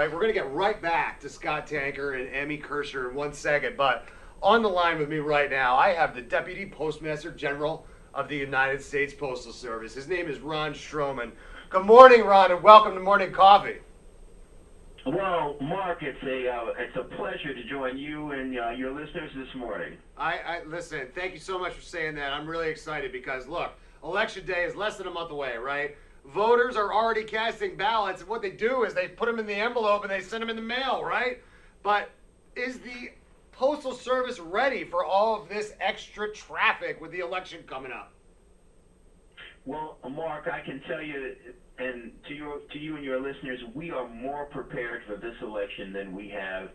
Right, we're going to get right back to Scott Tanker and Emmy Kirscher in 1 second, but on the line with me right now, I have the Deputy Postmaster General of the United States Postal Service. His name is Ron Stroman. Good morning, Ron, and welcome to Morning Coffee. Well, Mark, it's a pleasure to join you and your listeners this morning. I listen. Thank you so much for saying that. I'm really excited because look, Election Day is less than a month away, right? Voters are already casting ballots, and what they do is they put them in the envelope and they send them in the mail, right? But is the Postal Service ready for all of this extra traffic with the election coming up? Well, Mark, I can tell you, and to you and your listeners, we are more prepared for this election than we have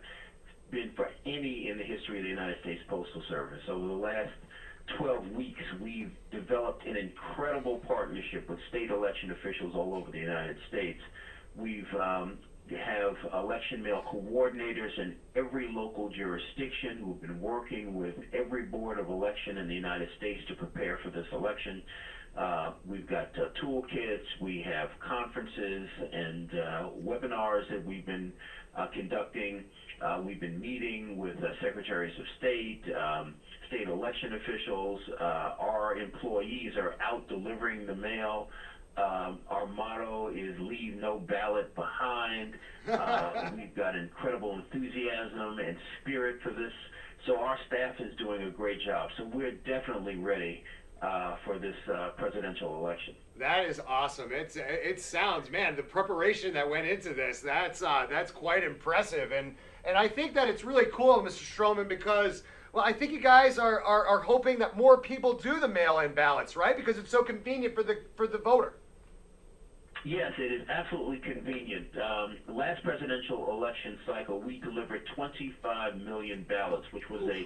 been for any in the history of the United States Postal Service. Over the last 12 weeks, we've developed an incredible partnership with state election officials all over the United States. We've have election mail coordinators in every local jurisdiction who've been working with every board of election in the United States to prepare for this election. We've got toolkits, we have conferences and webinars that we've been conducting. We've been meeting with secretaries of state, state election officials. Our employees are out delivering the mail. Our motto is leave no ballot behind. We've got incredible enthusiasm and spirit for this. So our staff is doing a great job. So we're definitely ready for this presidential election. That is awesome. It sounds, man, the preparation that went into this, that's quite impressive. And I think that it's really cool, Mr. Stroman, because well, I think you guys are hoping that more people do the mail-in ballots, right? Because it's so convenient for the voter. Yes, it is absolutely convenient. The last presidential election cycle, we delivered 25 million ballots, which was a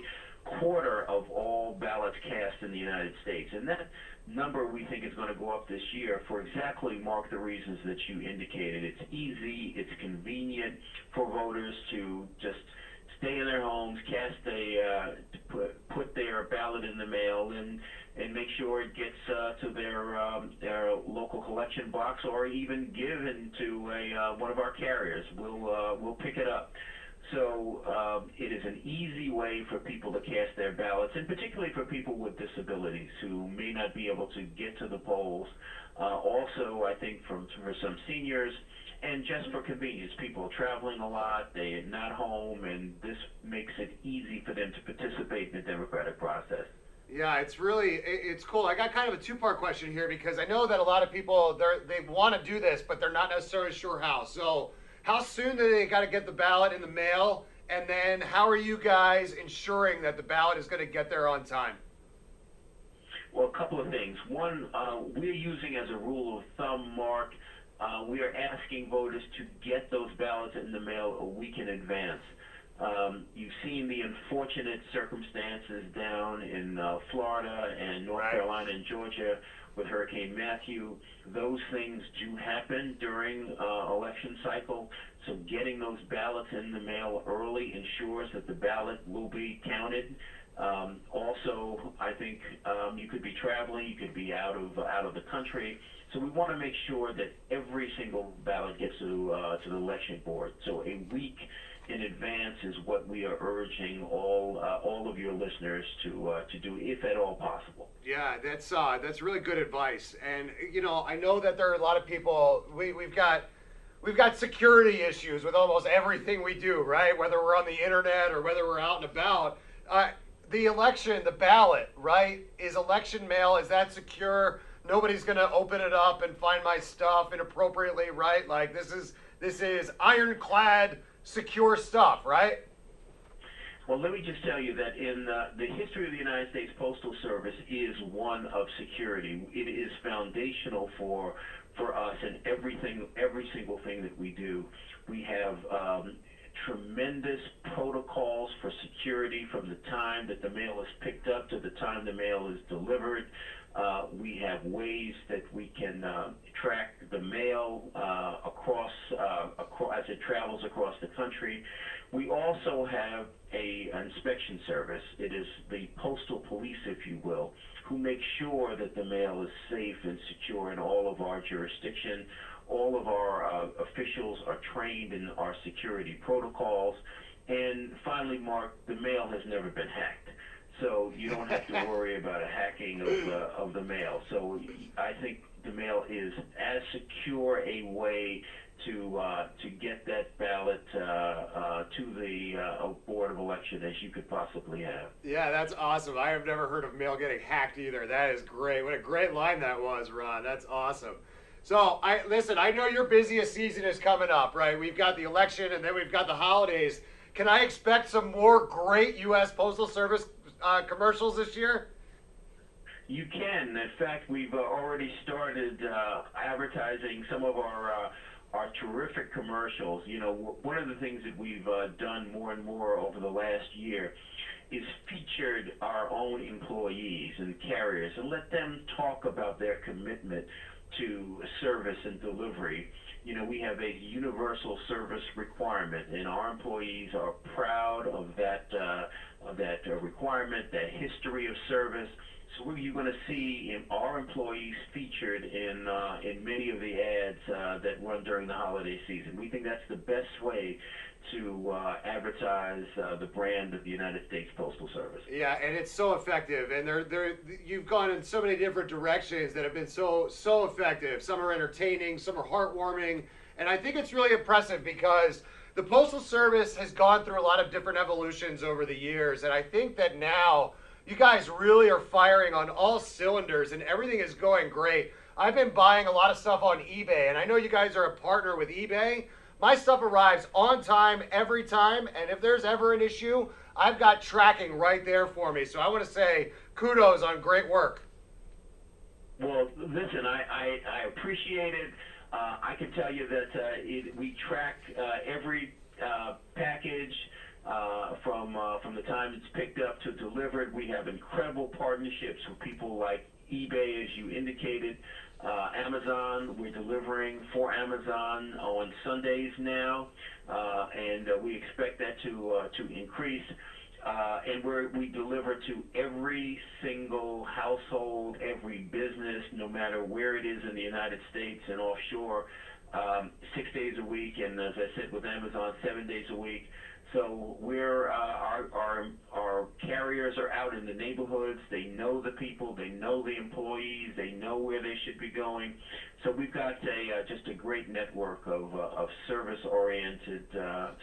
quarter of all ballots cast in the United States. And that number we think is going to go up this year for exactly, Mark, the reasons that you indicated. It's easy, it's convenient for voters to just stay in their homes, put their ballot in the mail, and make sure it gets to their local collection box, or even given to one of our carriers. We'll pick it up. So it is an easy way for people to cast their ballots, and particularly for people with disabilities who may not be able to get to the polls. Also, I think for some seniors, and just for convenience, people are traveling a lot, they're not home, and this makes it easy for them to participate in the democratic process. Yeah, it's cool. I got kind of a two-part question here because I know that a lot of people, they want to do this, but they're not necessarily sure how. So how soon do they got to get the ballot in the mail? And then how are you guys ensuring that the ballot is going to get there on time? Well, a couple of things. One, we're using as a rule of thumb, Mark, we are asking voters to get those ballots in the mail a week in advance. You've seen the unfortunate circumstances down in Florida and North Carolina and Georgia with Hurricane Matthew. Those things do happen during election cycle, so getting those ballots in the mail early ensures that the ballot will be counted. Also, I think you could be traveling, you could be out of the country, so we want to make sure that every single ballot gets to the election board. So a week in advance is what we are urging all of your listeners to do, if at all possible. Yeah, that's really good advice. And you know, I know that there are a lot of people. We've got security issues with almost everything we do, right? Whether we're on the internet or whether we're out and about. The election, the ballot, right? Is election mail? Is that secure? Nobody's going to open it up and find my stuff inappropriately, right? Like this is ironclad, secure stuff, right? Well, let me just tell you that in the history of the United States Postal Service is one of security. It is foundational for us in every single thing that we do. We have tremendous protocols for security from the time that the mail is picked up to the time the mail is delivered. We have ways that we can track the mail across as it travels across the country. We also have an inspection service. It is the postal police, if you will, who make sure that the mail is safe and secure in all of our jurisdiction. All of our officials are trained in our security protocols. And finally, Mark, the mail has never been hacked. So you don't have to worry about a hacking of the mail. So I think the mail is as secure a way to get that ballot to the Board of Election as you could possibly have. Yeah, that's awesome. I have never heard of mail getting hacked either. That is great. What a great line that was, Ron. That's awesome. So, I know your busiest season is coming up, right? We've got the election and then we've got the holidays. Can I expect some more great U.S. Postal Service commercials this year? You can. In fact, we've already started advertising some of our terrific commercials. You know, one of the things that we've done more and more over the last year is featured our own employees and carriers and let them talk about their commitment to service and delivery. You know, we have a universal service requirement, and our employees are proud of that requirement, that history of service. So you're going to see our employees featured in many of the ads that run during the holiday season. We think that's the best way to advertise the brand of the United States Postal Service. Yeah, and it's so effective, and you've gone in so many different directions that have been so effective. Some are entertaining, some are heartwarming, and I think it's really impressive because the Postal Service has gone through a lot of different evolutions over the years, and I think that now you guys really are firing on all cylinders, and everything is going great. I've been buying a lot of stuff on eBay, and I know you guys are a partner with eBay. My stuff arrives on time, every time, and if there's ever an issue, I've got tracking right there for me. So I want to say kudos on great work. Well, listen, I appreciate it. I can tell you that we track every package from the time it's picked up to delivered. We have incredible partnerships with people like eBay, as you indicated. Amazon, we're delivering for Amazon on Sundays now, and we expect that to increase. And we deliver to every single household, every business, no matter where it is in the United States and offshore, 6 days a week, and as I said with Amazon, 7 days a week. So our carriers are out in the neighborhoods. They know the people. They know the employees. They know where they should be going. So we've got just a great network of service-oriented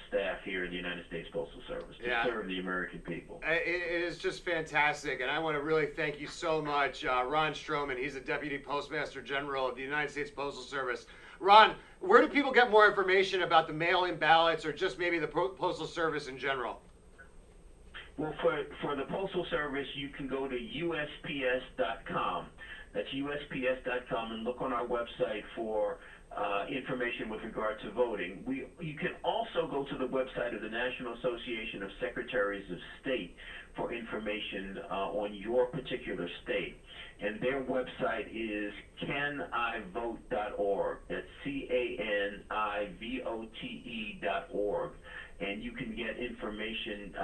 staff here in the United States Postal Service to serve the American people. It is just fantastic, and I want to really thank you so much, Ron Stroman. He's the Deputy Postmaster General of the United States Postal Service. Ron, where do people get more information about the mail-in ballots or just maybe the Postal Service in general? Well, for the Postal Service, you can go to USPS.com. That's USPS.com, and look on our website for information with regard to voting. You can also go to the website of the National Association of Secretaries of State for information on your particular state. And their website is canivote.org. That's CANIVOTE.org. And you can get information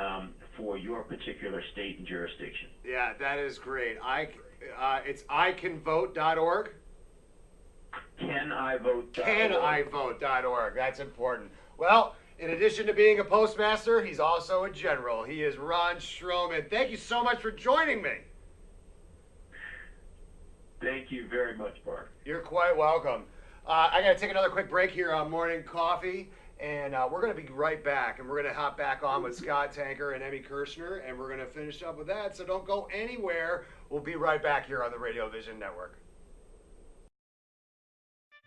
for your particular state and jurisdiction. Yeah, that is great. It's icanvote.org. Canivote.org. Canivote.org. That's important. Well, in addition to being a postmaster, he's also a general. He is Ron Stroman. Thank you so much for joining me. Thank you very much, Mark. You're quite welcome. I got to take another quick break here on Morning Coffee, and we're going to be right back, and we're going to hop back on with Scott Tanker and Emmy Kirshner, and we're going to finish up with that, so don't go anywhere. We'll be right back here on the Radio Vision Network.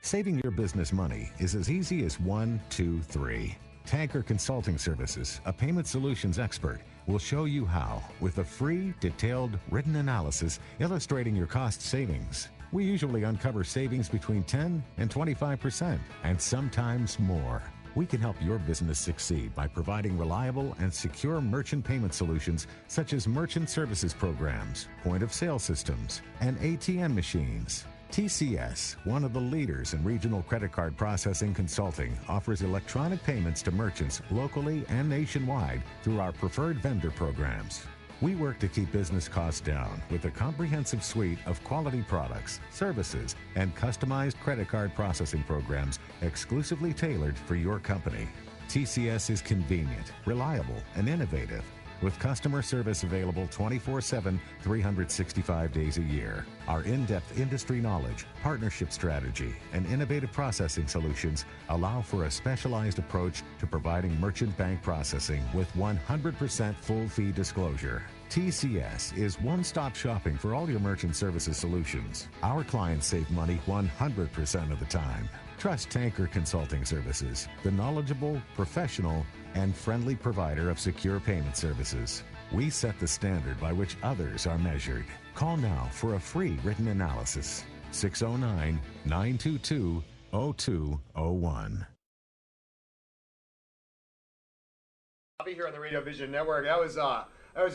Saving your business money is as easy as 1, 2, 3. Tanker Consulting Services, a payment solutions expert, will show you how with a free, detailed, written analysis illustrating your cost savings. We usually uncover savings between 10 and 25%, and sometimes more. We can help your business succeed by providing reliable and secure merchant payment solutions such as merchant services programs, point-of-sale systems, and ATM machines. TCS, one of the leaders in regional credit card processing consulting, offers electronic payments to merchants locally and nationwide through our preferred vendor programs. We work to keep business costs down with a comprehensive suite of quality products, services, and customized credit card processing programs exclusively tailored for your company. TCS is convenient, reliable, and innovative, with customer service available 24/7, 365 days a year. Our in-depth industry knowledge, partnership strategy, and innovative processing solutions allow for a specialized approach to providing merchant bank processing with 100% full fee disclosure. TCS is one-stop shopping for all your merchant services solutions. Our clients save money 100% of the time. Trust Tanker Consulting Services, the knowledgeable, professional, and friendly provider of secure payment services. We set the standard by which others are measured. Call now for a free written analysis. 609-922-0201. I'll be here on the Radio Vision Network. That was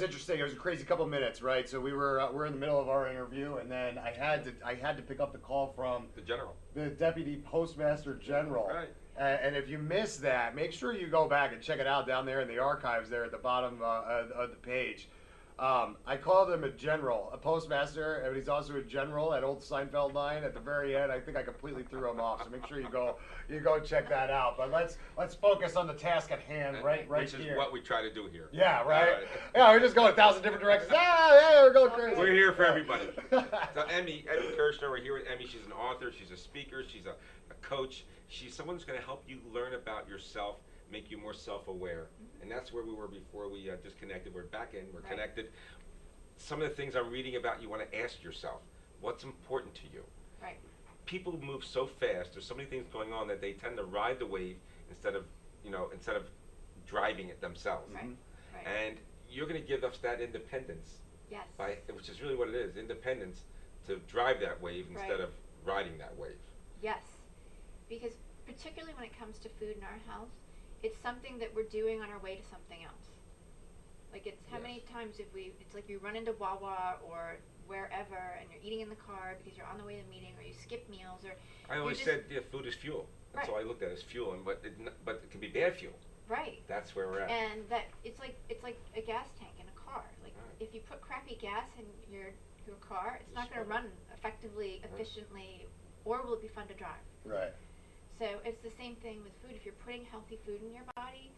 interesting. It was a crazy couple minutes, right? So we're in the middle of our interview, and then I had to pick up the call from the general, the Deputy Postmaster General. Right. And if you missed that, make sure you go back and check it out down there in the archives there at the bottom of the page. I called him a general, a postmaster, and he's also a general at Old Seinfeld line. At the very end, I think I completely threw him off. So make sure you go check that out. But let's focus on the task at hand, right which here. is what we try to do here. Yeah, right. Yeah, we're just going 1,000 different directions. Yeah, we're going crazy. We're here for everybody. So Emmy Kirshner, we're here with Emmy. She's an author. She's a speaker. She's a coach. She's someone who's going to help you learn about yourself, make you more self-aware. And that's where we were before we disconnected. We're back in. We're connected. Some of the things I'm reading about, you want to ask yourself, what's important to you? Right. People move so fast. There's so many things going on that they tend to ride the wave instead of driving it themselves. Right. Right. And you're going to give us that independence. Yes. Which is really what it is, independence to drive that wave instead of riding that wave. Yes. Because particularly when it comes to food in our house, it's something that we're doing on our way to something else. Like it's how many times it's like you run into Wawa or wherever and you're eating in the car because you're on the way to a meeting, or you skip meals, or I always said food is fuel. That's all I looked at as fuel, but it can be bad fuel. Right. That's where we're at. And that it's like a gas tank in a car. Like if you put crappy gas in your car, it's not going to run effectively, efficiently, or will it be fun to drive. Right. So it's the same thing with food. If you're putting healthy food in your body,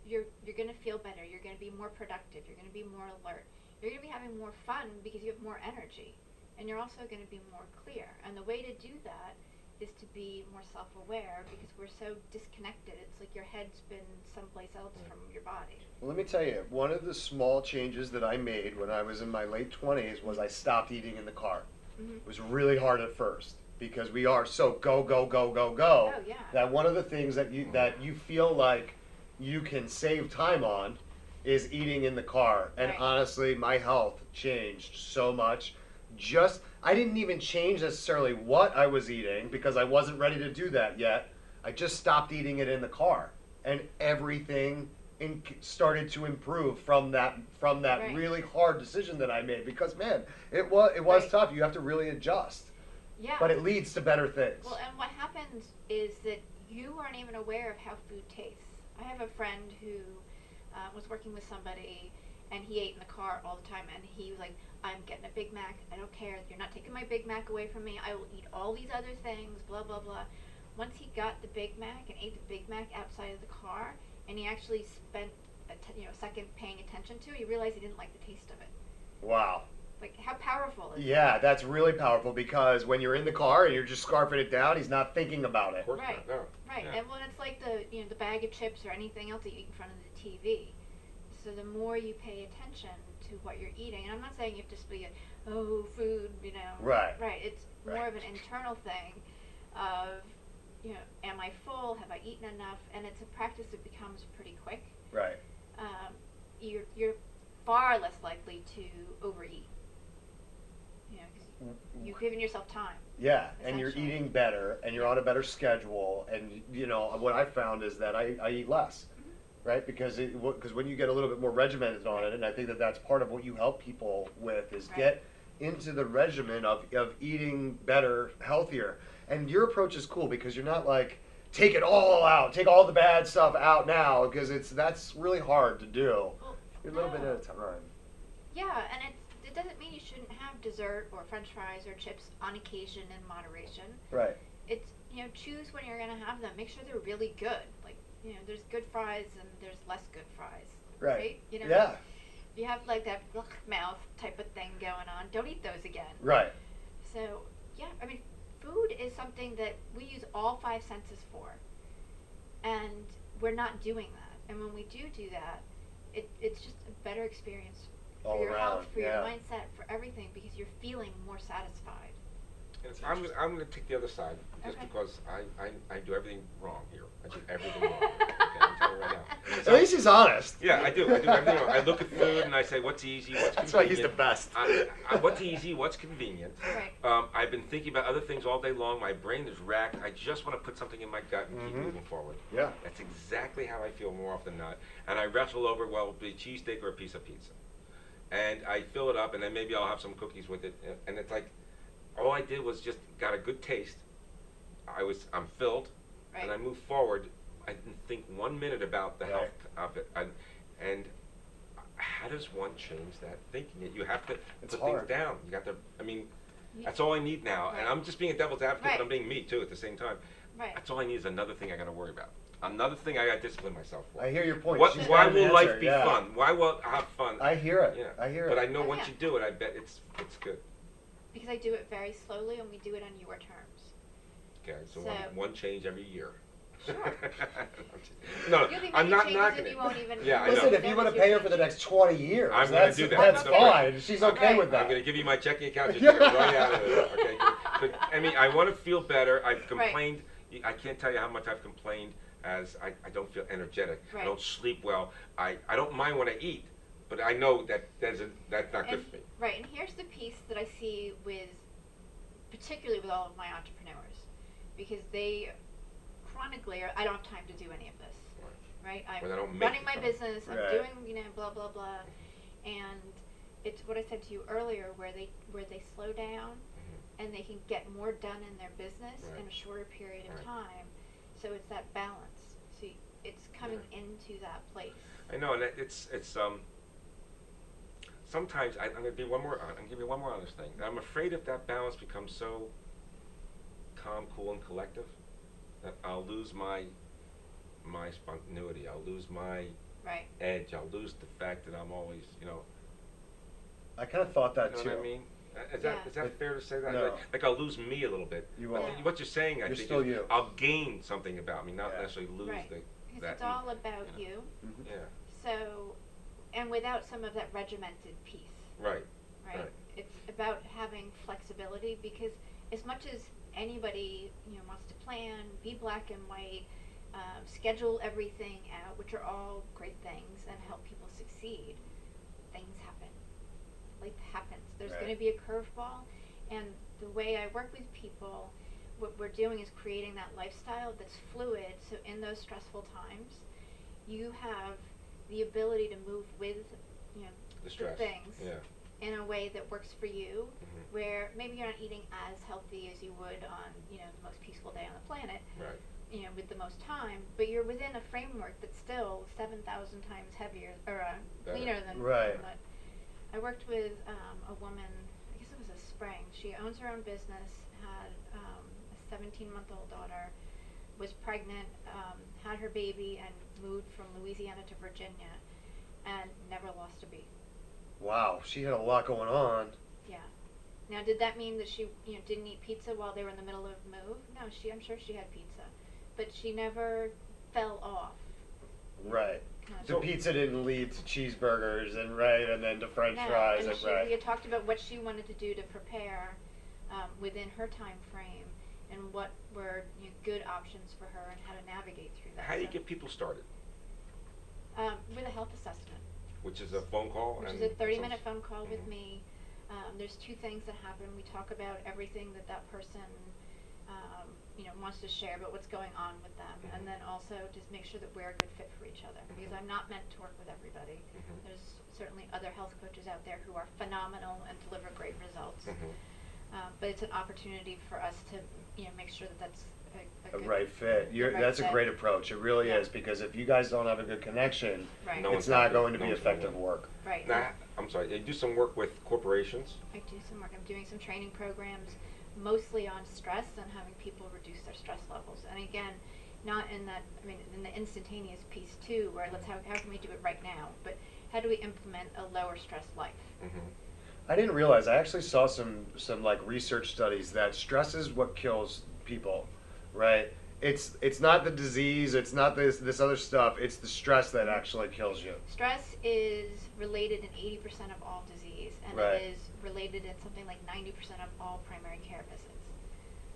you're going to feel better. You're going to be more productive. You're going to be more alert. You're going to be having more fun because you have more energy. And you're also going to be more clear. And the way to do that is to be more self-aware, because we're so disconnected. It's like your head's been someplace else from your body. Well, let me tell you, one of the small changes that I made when I was in my late 20s was I stopped eating in the car. It was really hard at first, because we are so go that one of the things that you feel like you can save time on is eating in the car. And honestly, my health changed so much. I didn't even change necessarily what I was eating, because I wasn't ready to do that yet. I just stopped eating it in the car, and everything started to improve from that really hard decision that I made, because man, it was tough. You have to really adjust. Yeah. But it leads to better things. Well, and what happens is that you aren't even aware of how food tastes. I have a friend who was working with somebody, and he ate in the car all the time, and he was like, I'm getting a Big Mac. I don't care. You're not taking my Big Mac away from me. I will eat all these other things, blah, blah, blah. Once he got the Big Mac and ate the Big Mac outside of the car, and he actually spent a second paying attention to it, he realized he didn't like the taste of it. Wow. Like, how powerful is that? Yeah, that's really powerful, because when you're in the car and you're just scarfing it down, he's not thinking about it. Of course Right. not, no. Right. Yeah. And when it's like the bag of chips or anything else that you eat in front of the TV. So the more you pay attention to what you're eating, and I'm not saying you have to be food, Right. Right. It's more of an internal thing of, am I full? Have I eaten enough? And it's a practice that becomes pretty quick. Right. You're far less likely to overeat. Because you've given yourself time. Yeah, and you're eating better, and you're on a better schedule, and what I found is that I eat less, right? Because when you get a little bit more regimented on it, and I think that that's part of what you help people with, is get into the regimen of eating better, healthier. And your approach is cool, because you're not like, take it all out, take all the bad stuff out now, because that's really hard to do. Well, You're a little bit at a time. Yeah, and it doesn't mean you shouldn't have dessert or French fries or chips on occasion in moderation. Right. It's choose when you're gonna have them. Make sure they're really good. Like there's good fries and there's less good fries. Right. Yeah. If you have like that mouth type of thing going on, don't eat those again. Right. So yeah, I mean, food is something that we use all five senses for, and we're not doing that. And when we do that, it's just a better experience for All your around, health, for your yeah. mindset, for everything, because you're feeling more satisfied. And I'm going to take the other side, just Okay. because I do everything wrong here. I do everything wrong. Okay, I'm telling you right now. At least he's honest. Yeah, I do everything wrong. I look at food and I say, what's easy, what's That's convenient. why he's the best. What's easy, what's convenient. Right. I've been thinking about other things all day long. My brain is racked. I just want to put something in my gut and keep moving forward. Yeah. That's exactly how I feel more often than not. And I wrestle over, well, it'll be a cheesesteak or a piece of pizza. And I fill it up, and then maybe I'll have some cookies with it. And it's like, all I did was just got a good taste. I'm filled, Right. and I moved forward. I didn't think 1 minute about the Right. health of it. And how does one change that thinking? You have to It's put hard. things down. You got to. I mean, You- that's all I need now. Right. And I'm just being a devil's advocate, Right. but I'm being me too at the same time. Right. That's all I need is another thing I got to worry about. Another thing I got to discipline myself for. I hear your point. What, She's why got an will answer, life be yeah. fun? Why will I have fun? I hear it. Yeah. I hear But it. I know Oh, once yeah. you do it, I bet it's good. Because I do it very slowly, and we do it on your terms. Okay, so, So- one change every year. Sure. No, You'll be I'm making not changes knocking and it. you won't even Yeah, I know. Listen, if you want to pay her for the next 20 years, I'm gonna that's, do that. that's No problem. fine. She's okay Right. with that. I'm going to give you my checking account. Just take it right out of there. Okay. But Emmy, I want to feel better. I've complained. I can't tell you how much I've complained. As I don't feel energetic. I Right. don't sleep well. I don't mind when I eat, but I know that's not good for me. Right, and here's the piece that I see particularly with all of my entrepreneurs, because they chronically I don't have time to do any of this. Right? I'm When I don't make running the my time. business, Right. I'm doing, blah, blah, blah. And it's what I said to you earlier, where they slow down and they can get more done in their business Right. in a shorter period of Right. time. So it's that balance. So it's coming into that place. I know, and it's sometimes I'm going to be one more. I'm going to give you one more honest thing. I'm afraid if that balance becomes so calm, cool, and collective, that I'll lose my spontaneity. I'll lose my Right. edge. I'll lose the fact that I'm always, I kind of thought that you know too. what I mean? Is Yeah. that fair to say that? No. Like I'll lose me a little bit. You But won't. what you're saying, I You're think, still is you. I'll gain something about me, not Yeah. necessarily lose Right. the Because that. it's all about you you. Mhm. Yeah. So, and without some of that regimented piece. Right. Right? Right. It's about having flexibility, because as much as anybody wants to plan, be black and white, schedule everything out, which are all great things and help people succeed, things happen. Life happens. There's Right. going to be a curveball, and the way I work with people, what we're doing is creating that lifestyle that's fluid. So in those stressful times, you have the ability to move with The stress. things Yeah. in a way that works for you, Mhm. where maybe you're not eating as healthy as you would on the most peaceful day on the planet, Right. with the most time, but you're within a framework that's still 7,000 times heavier or cleaner than Right. what. I worked with a woman, I guess it was a spring. She owns her own business, had a 17-month-old daughter, was pregnant, had her baby, and moved from Louisiana to Virginia, and never lost a beat. Wow, she had a lot going on. Yeah. Now, did that mean that she, didn't eat pizza while they were in the middle of move? No, I'm sure she had pizza, but she never fell off. Right. Kind of. The pizza didn't lead to cheeseburgers and then to French No, fries and and we right. had talked about what she wanted to do to prepare within her time frame, and what were good options for her, and how to navigate through that. How do you So, get people started? with a health assessment, Which is a phone call? which and is a 30-minute phone call with Mhm. me. There's two things that happen. We talk about everything that person wants to share about what's going on with them, Mhm. and then also just make sure that we're a good fit for each other, because I'm not meant to work with everybody. Mhm. There's certainly other health coaches out there who are phenomenal and deliver great results. Mhm. But it's an opportunity for us to make sure that that's a A good, right fit. right That's a fit. great approach. It really Yeah. is, because if you guys don't have a good connection, Right. No it's one's not happy. going to No be one's gonna effective win. work. Right. Now, I'm sorry, you do some work with corporations. I do some work. I'm doing some training programs, mostly on stress and having people reduce their stress levels. And again, not in that, I mean, in the instantaneous piece too, where how can we do it right now? But how do we implement a lower stress life? Mm-hmm. I didn't realize. I actually saw some like research studies that stress is what kills people, right? It's not the disease. It's not this other stuff. It's the stress that actually kills you. Stress is related in 80% of all disease, and Right. it is related in something like 90% of all primary care visits.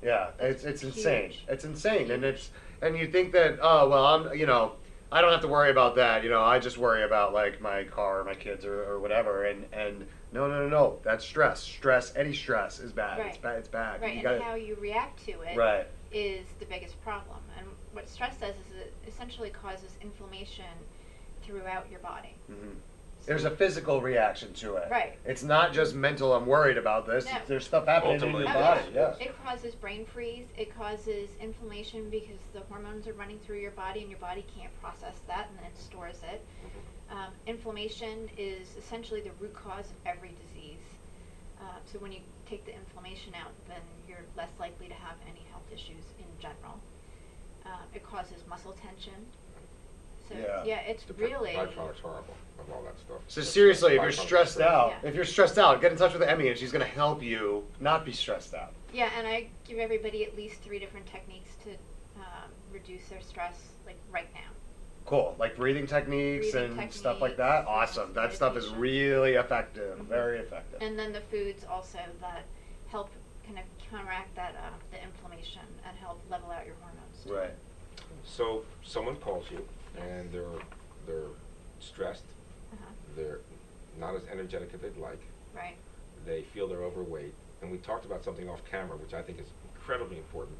Yeah, That's it's huge. insane. It's insane, and Huge. you think that, oh well, I don't have to worry about that. I just worry about like my car, or my kids, or whatever. And no, that's stress. Any stress is bad. Right. It's bad. It's bad. Right, You and gotta- how you react to it Right. is the biggest problem. And what stress does is it essentially causes inflammation throughout your body. Mhm. There's a physical reaction to it. Right. It's not just mental. I'm worried about this. No. There's stuff happening Ultimately, in Oh, your yeah. body. Yeah. It causes brain freeze. It causes inflammation because the hormones are running through your body and your body can't process that and then it stores it. Inflammation is essentially the root cause of every disease. So when you take the inflammation out, then you're less likely to have any health issues in general. It causes muscle tension. So Yeah. it's The really byproduct's horrible of all that stuff. So seriously, if you're Byproducts stressed are- out, Yeah. get in touch with Emmy, and she's going to help you not be stressed out. Yeah, and I give everybody at least 3 different techniques to reduce their stress, like right now. Cool, like breathing techniques Breathing and stuff like that. techniques, Awesome. That stuff is meditation. really effective. Mhm. Very effective. And then the foods also that help kind of counteract that the inflammation and help level out your hormones. too. Right. So someone calls you and they're stressed. Uh-huh. They're not as energetic as they'd like. Right. They feel they're overweight. And we talked about something off camera, which I think is incredibly important.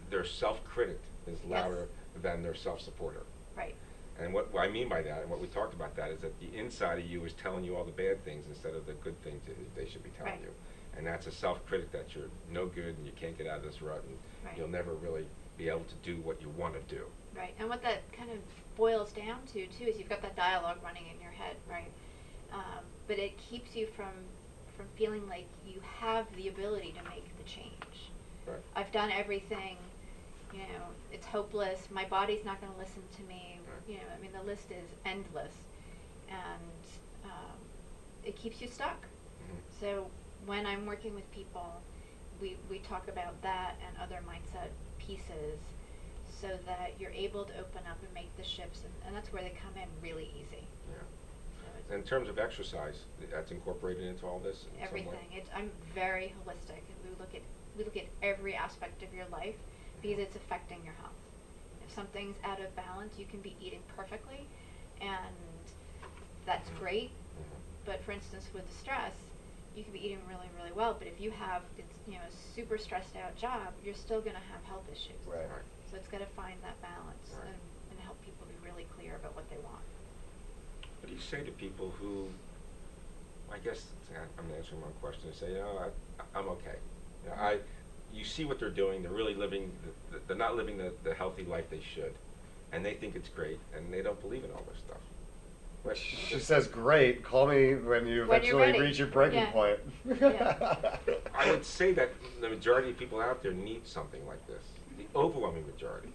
Their self-critic is louder than their self-supporter. Right. And what I mean by that, and what we talked about that, is that the inside of you is telling you all the bad things instead of the good things that they should be telling Right. you. And that's a self-critic that you're no good and you can't get out of this rut and Right. you'll never really be able to do what you want to do. Right. And what that kind of boils down to too is you've got that dialogue running in your head, right? But it keeps you from feeling like you have the ability to make the change. Right. I've done everything, it's hopeless, my body's not going to listen to me, Right. I mean the list is endless, and it keeps you stuck. Mhm. So when I'm working with people, we talk about that and other mindset pieces so that you're able to open up and make the shifts, and that's where they come in really easy. Yeah. So it's In terms of exercise, that's incorporated into all this in some way? everything. I'm very holistic, and we look at every aspect of your life because it's affecting your health. If something's out of balance, you can be eating perfectly, and that's great. Mhm. But for instance, with the stress, you can be eating really, really well, but if you have a super stressed out job, you're still going to have health issues. Right. Right. So it's got to find that balance Right. and help people be really clear about what they want. What do you say to people who, I guess I'm answering one question, they say, I'm okay. You see what they're doing, they're really living, they're not living the healthy life they should, and they think it's great, and they don't believe in all this stuff. But She says, "Great. Call me when you When you're eventually ready." reach your breaking Yeah. point." Yeah. I would say that the majority of people out there need something like this, the overwhelming majority.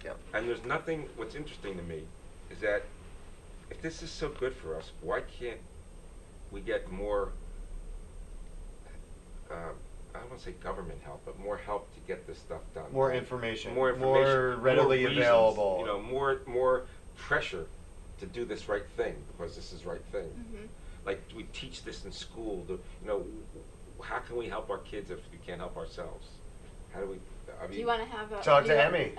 Yep. And there's nothing, what's interesting to me is that if this is so good for us, why can't we get more, I don't want to say government help, but more help to get this stuff done? More information. More information. More readily reasons, available. more pressure to do this right thing because this is right thing. Mm-hmm. Like we teach this in school. How can we help our kids if we can't help ourselves? How do we? Do you want to have a Talk do to you want- Emmy.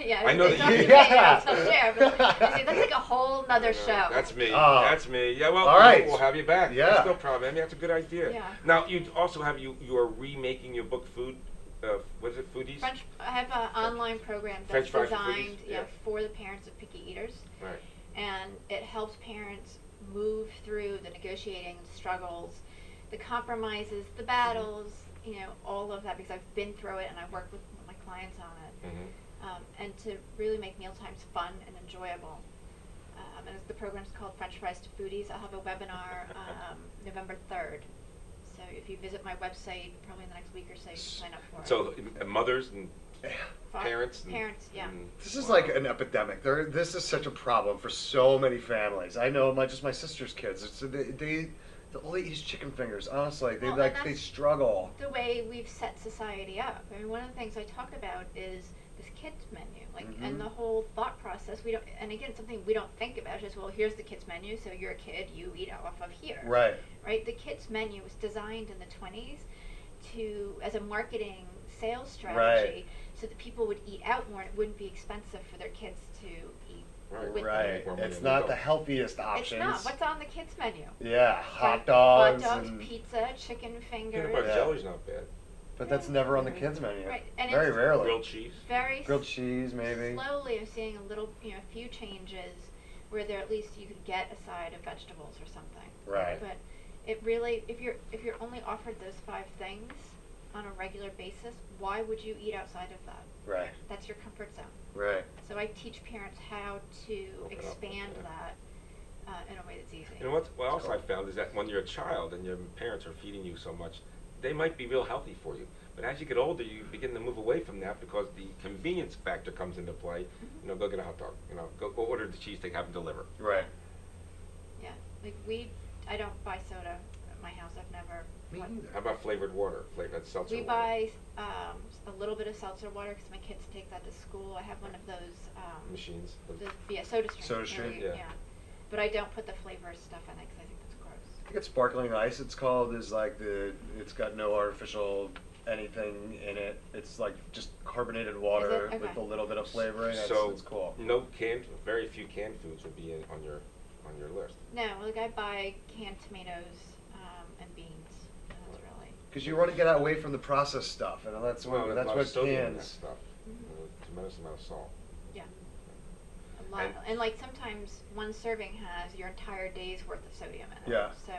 Yeah, I know it's that not you- me, Yeah. it's not share, but see, that's like a whole nother show. That's me. Oh. That's me. Yeah. Well, All right. we'll have you back. Yeah. That's no problem, Emmy. That's a good idea. Yeah. Now you also have you are remaking your book Food. What is it? Foodies. I have an online program French that's fries for designed foodies? Yeah. for the parents of picky eaters. Right. And it helps parents move through the negotiating struggles, the compromises, the battles, all of that, because I've been through it and I work with my clients on it. Mm-hmm. And to really make mealtimes fun and enjoyable. And the program's called French Fries to Foodies. I'll have a webinar November 3rd. So if you visit my website, probably in the next week or so, you can sign up for it. So mothers and parents? Parents, yeah. This is like an epidemic. This is such a problem for so many families. I know my sister's kids. All they eat is chicken fingers. Honestly, they struggle. The way we've set society up. I mean, one of the things I talk about is this kids menu, and the whole thought process. We don't, and again, something we don't think about is, well, here's the kids menu. So you're a kid, you eat off of here. Right. Right. The kids menu was designed in the 20s as a marketing sales strategy, so that people would eat out more and it wouldn't be expensive for their kids to eat. Right. It's not the healthiest options. It's not. What's on the kids menu? Yeah, hot dogs, and pizza, chicken fingers. Peanut butter jelly's not bad. But that's never on the kids menu. Right. And very rarely. Grilled cheese. Grilled cheese, maybe. Slowly, I'm seeing a few changes where there at least you could get a side of vegetables or something. Right. But it really, if you're only offered those 5 things on a regular basis, why would you eat outside of that? Right. That's your comfort zone. Right. So I teach parents how to expand that in a way that's easy. You know what else I found is that when you're a child and your parents are feeding you so much, they might be real healthy for you. But as you get older, you begin to move away from that because the convenience factor comes into play. Go get a hot dog. Go order the cheesesteak, have them deliver. Right. Yeah. I don't buy soda at my house. I've never. Me neither. How about flavored water? Flavored seltzer We water? buy a little bit of seltzer water because my kids take that to school. I have one of those Machines. soda stream. Soda stream, yeah. But I don't put the flavor stuff in it because I think that's gross. I think it's sparkling ice. It's called it's got no artificial anything in it. It's like just carbonated water Okay. with a little bit of flavoring. So it's cool. very few canned foods would be on your list. No, I buy canned tomatoes and beans. And that's really. Because you want to get away from the processed stuff, and that's Well, what there's a lot of sodium in that cans. stuff. Tremendous amount of salt. Yeah. A lot. And sometimes one serving has your entire day's worth of sodium in it. Yeah. So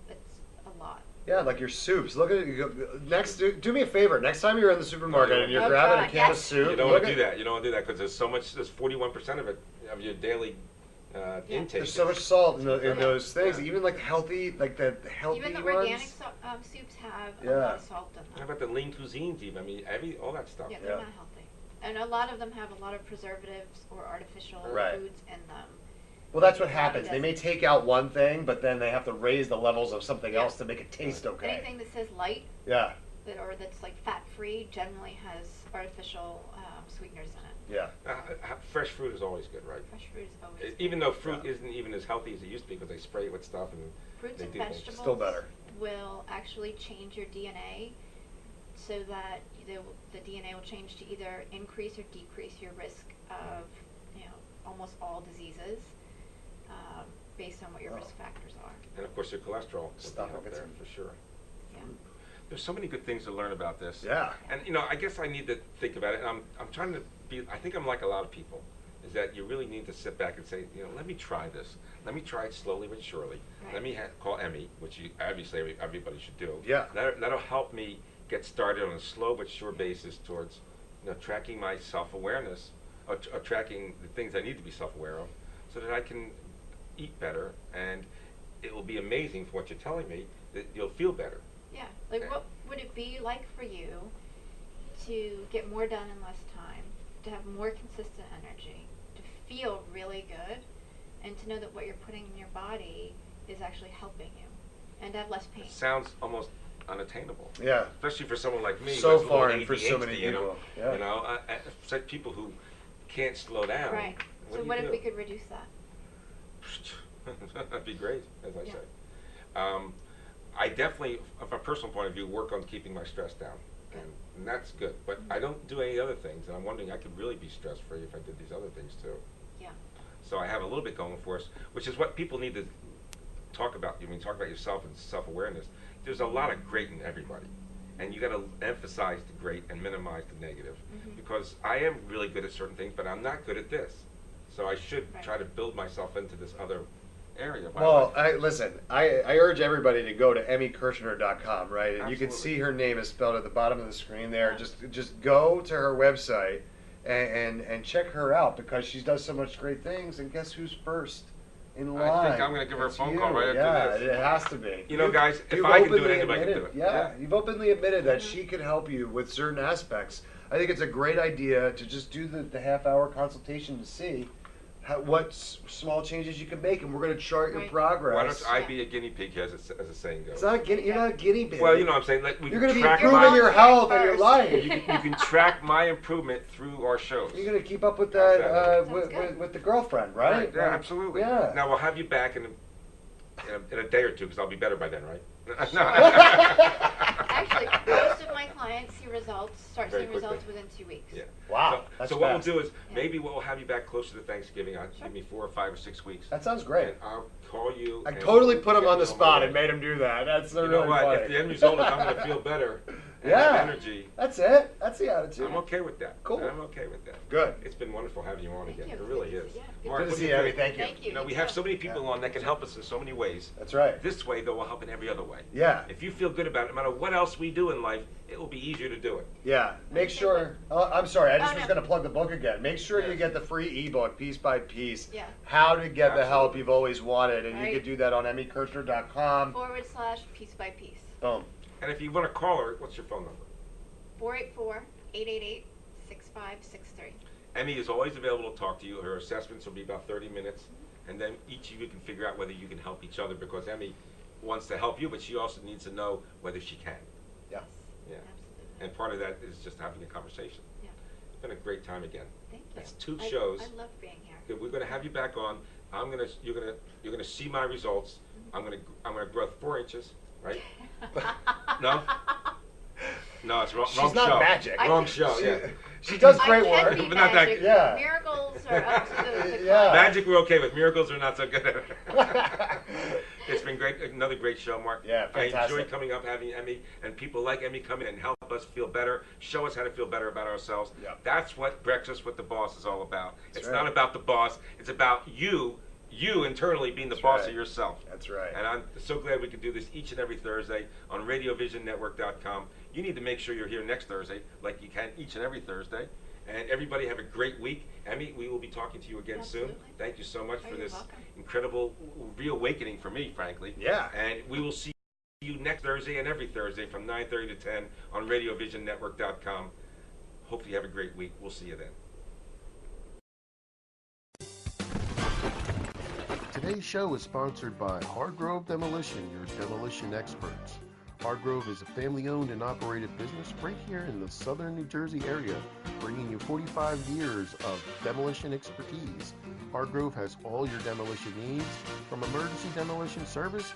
it's a lot. Yeah, like your soups. Look at it. Do me a favor. Next time you're in the supermarket and you're grabbing a can of soup, You don't want to do that. You don't want to do that because there's so much. There's 41% of it of your daily intake. There's so much salt in those things. Even like the healthy Even the ones. organic soups have a lot of salt in them. How about the lean cuisines? Even all that stuff. Yeah, they're not healthy. And a lot of them have a lot of preservatives or artificial foods in them. Well, that's what happens. They may take out one thing, but then they have to raise the levels of something else to make it taste okay. Anything that says light, or that's like fat-free, generally has artificial sweeteners in it. Yeah. Fresh fruit is always good, right? Fresh fruit is always good. Even though fruit isn't even as healthy as it used to be because they spray it with stuff and fruits and do things. vegetables Still better. Will actually change your DNA so that the DNA will change to either increase or decrease your risk of almost all diseases based on what your risk factors are. And of course your cholesterol Stuff up there for sure. Yeah. There's so many good things to learn about this. Yeah. And I guess I need to think about it. And I'm trying to be. I think I'm like a lot of people. Is that you really need to sit back and say, let me try this. Let me try it slowly but surely. Right. Let me call Emmy, which obviously everybody should do. Yeah. That'll help me get started on a slow but sure basis towards tracking my self-awareness, or tracking the things I need to be self-aware of, so that I can eat better, and it will be amazing for what you're telling me that you'll feel better. Yeah. What would it be like for you to get more done in less time, to have more consistent energy, to feel really good, and to know that what you're putting in your body is actually helping you, and to have less pain? It sounds almost unattainable. Yeah. Especially for someone like me. So who has a little foreign for so ADHD, many people. Yeah. It's like people who can't slow down. Right. What So do if we could reduce that? That'd be great, as I say. I definitely, from a personal point of view, work on keeping my stress down, and that's good. But I don't do any other things, and I'm wondering I could really be stress-free if I did these other things too. Yeah. So I have a little bit going for us, which is what people need to talk about. Talk about yourself and self-awareness. There's a lot of great in everybody, and you got to emphasize the great and minimize the negative, because I am really good at certain things, but I'm not good at this. So I should try to build myself into this other area of my Well, life. I urge everybody to go to emmykirshner.com, right? And you can Absolutely. see her name is spelled at the bottom of the screen there. Just go to her website and check her out because she does so much great things. And guess who's first in line? I think I'm going to give her a It's phone you. call right yeah, after this. it has to be. You know, guys, if You've I can do openly it, anybody can do admitted- it. Yeah, you've openly admitted that she can help you with certain aspects. I think it's a great idea to just do the half-hour consultation to see what small changes you can make, and we're going to chart your Right. progress. Why don't I be a guinea pig, as a saying goes? It's not you're not a guinea pig. Well, you know what I'm saying. Like, we You're can going to be track improving my, your health and your First. life. you can track my improvement through our shows. You're going to keep up with How's that, that? Sounds with, good. with the girlfriend, right? Yeah, absolutely. Yeah. Now we'll have you back in a day or two because I'll be better by then, right? Actually, most of my clients see results, start Very seeing results quickly. within 2 weeks. Yeah. Wow, So, that's so what fast. we'll do is Yeah. maybe we'll have you back closer to Thanksgiving. Give me 4 or 5 or 6 weeks. That sounds great. And I'll call you. I and totally put him get on the you my spot way. and made him do that. That's You really know what? funny. If the end result is I'm going to feel better and Yeah. have energy, That's it. That's the attitude. I'm okay with that. Cool. I'm okay with that. Good. It's been wonderful having you on Thank again. you. It really Good to is. see- yeah, good Mark, Good to what do see you you, Abby. think? Thank you. Thank you. You know, we have so many people on that can help us in so many ways. That's right. This way, though, will help in every other way. Yeah. If you feel good about it, no matter what else we do in life, it will be easier to do it. Yeah. Make sure. I'm sorry. I just Oh, was no. going to plug the book again. Make sure you Yes. get the free ebook, piece by piece. Yeah. How to get the help Absolutely. you've always wanted, and you Right. can do that on emmykirshner.com. / piece by piece. Boom. And if you want to call her, what's your phone number? 484-888-6563. Emmy is always available to talk to you. Her assessments will be about 30 minutes, and then each of you can figure out whether you can help each other because Emmy wants to help you, but she also needs to know whether she can. Yeah. Yeah. Absolutely. And part of that is just having a conversation. Yeah. It's been a great time again. Thank you. That's 2 I- shows. I love being here. Good, we're going to have you back on. You're gonna see my results. I'm gonna grow 4 inches, right? No? No, it's wrong. She's wrong not show. magic. Wrong show. She, Yeah. she does I great can work. be But not that- magic. yeah. Miracles are up to the Yeah. climb. Magic we're okay with. Miracles are not so good. It's been great. Another great show, Mark. Yeah, I enjoy fantastic. coming up, having Emmy, and people like Emmy come in and help us feel better, show us how to feel better about ourselves. Yeah. That's what Breakfast with the Boss is all about. That's It's right. not about the boss. It's about you internally being the That's boss right. of yourself. That's right. And I'm so glad we can do this each and every Thursday on RadioVisionNetwork.com. You need to make sure you're here next Thursday, like you can each and every Thursday. And everybody have a great week. Emmy, we will be talking to you again soon. Absolutely. Thank you so much Oh, for you're this welcome. incredible reawakening for me, frankly. Yeah. And we will see you next Thursday and every Thursday from 9:30 to 10 on RadioVisionNetwork.com. Hopefully you have a great week. We'll see you then. Today's show is sponsored by Hargrove Demolition, your demolition experts. Hargrove is a family-owned and operated business right here in the southern New Jersey area, bringing you 45 years of demolition expertise. Hargrove has all your demolition needs, from emergency demolition service